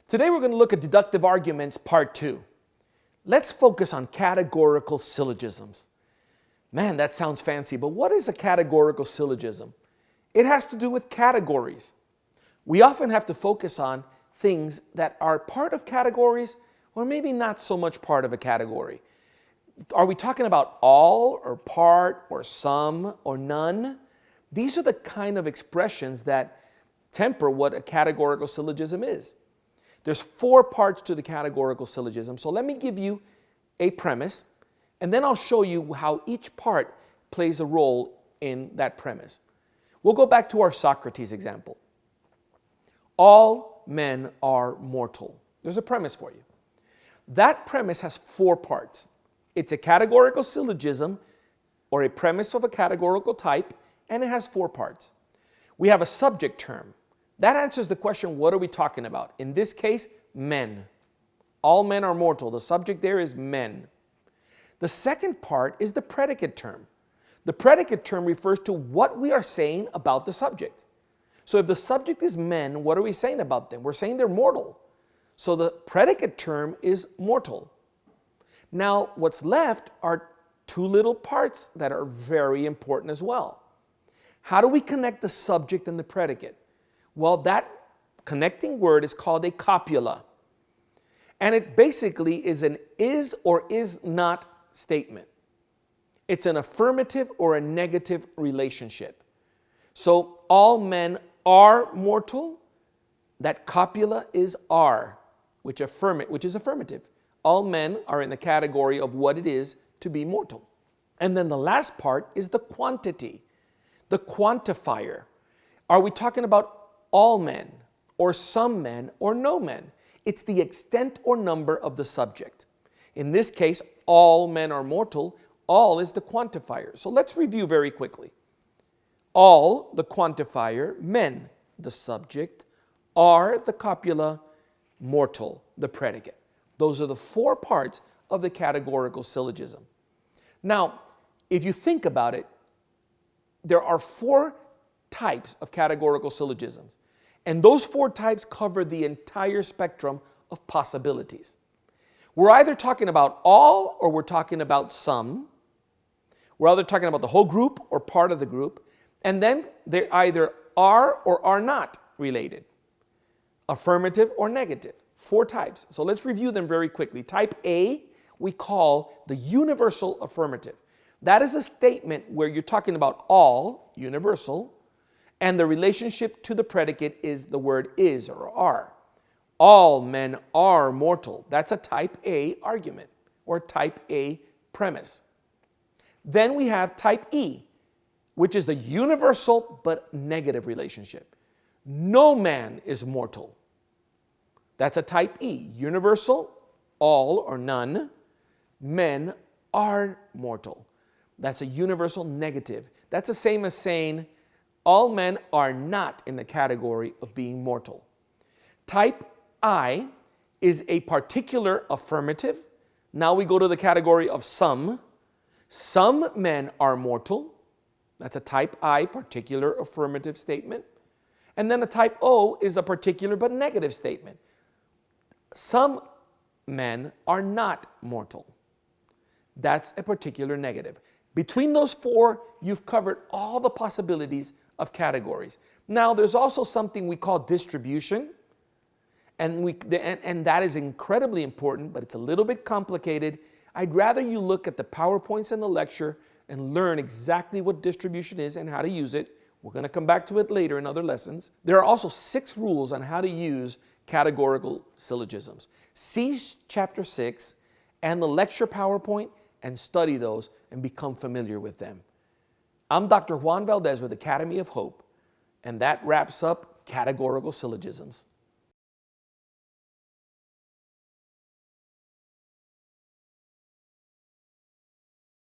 Today we're going to look at deductive arguments, part 2. Let's focus on categorical syllogisms. Man, that sounds fancy, but what is a categorical syllogism? It has to do with categories. We often have to focus on things that are part of categories or maybe not so much part of a category. Are we talking about all or part or some or none? These are the kind of expressions that temper what a categorical syllogism is. There's 4 parts to the categorical syllogism. So let me give you a premise, and then I'll show you how each part plays a role in that premise. We'll go back to our Socrates example. All men are mortal. There's a premise for you. That premise has 4 parts. It's a categorical syllogism or a premise of a categorical type, and it has 4 parts. We have a subject term. That answers the question, what are we talking about? In this case, men. All men are mortal. The subject there is men. The second part is the predicate term. The predicate term refers to what we are saying about the subject. So if the subject is men, what are we saying about them? We're saying they're mortal. So the predicate term is mortal. Now, what's left are 2 little parts that are very important as well. How do we connect the subject and the predicate? Well, that connecting word is called a copula. And it basically is an is or is not statement. It's an affirmative or a negative relationship. So all men are mortal. That copula is are, which is affirmative. All men are in the category of what it is to be mortal. And then the last part is the quantity, the quantifier. Are we talking about all men, or some men, or no men? It's the extent or number of the subject. In this case, all men are mortal. All is the quantifier. So let's review very quickly. All, the quantifier, men, the subject, are, the copula, mortal, the predicate. Those are the 4 parts of the categorical syllogism. Now, if you think about it, there are 4 types of categorical syllogisms. And those 4 types cover the entire spectrum of possibilities. We're either talking about all or we're talking about some. We're either talking about the whole group or part of the group. And then they either are or are not related. Affirmative or negative. 4 types. So let's review them very quickly. Type A we call the universal affirmative. That is a statement where you're talking about all, universal, and the relationship to the predicate is the word is or are. All men are mortal. That's a type A argument or type A premise. Then we have type E, which is the universal but negative relationship. No man is mortal. That's a type E, universal, all or none. Men are mortal. That's a universal negative. That's the same as saying all men are not in the category of being mortal. Type I is a particular affirmative. Now we go to the category of some. Some men are mortal. That's a type I, particular affirmative statement. And then a type O is a particular but negative statement. Some men are not mortal. That's a particular negative. Between those 4, you've covered all the possibilities of categories. Now, there's also something we call distribution, and that is incredibly important, but it's a little bit complicated. I'd rather you look at the PowerPoints in the lecture and learn exactly what distribution is and how to use it. We're going to come back to it later in other lessons. There are also 6 rules on how to use categorical syllogisms. See chapter 6 and the lecture PowerPoint and study those and become familiar with them. I'm Dr. Juan Valdez with Academy of Hope, and that wraps up categorical syllogisms.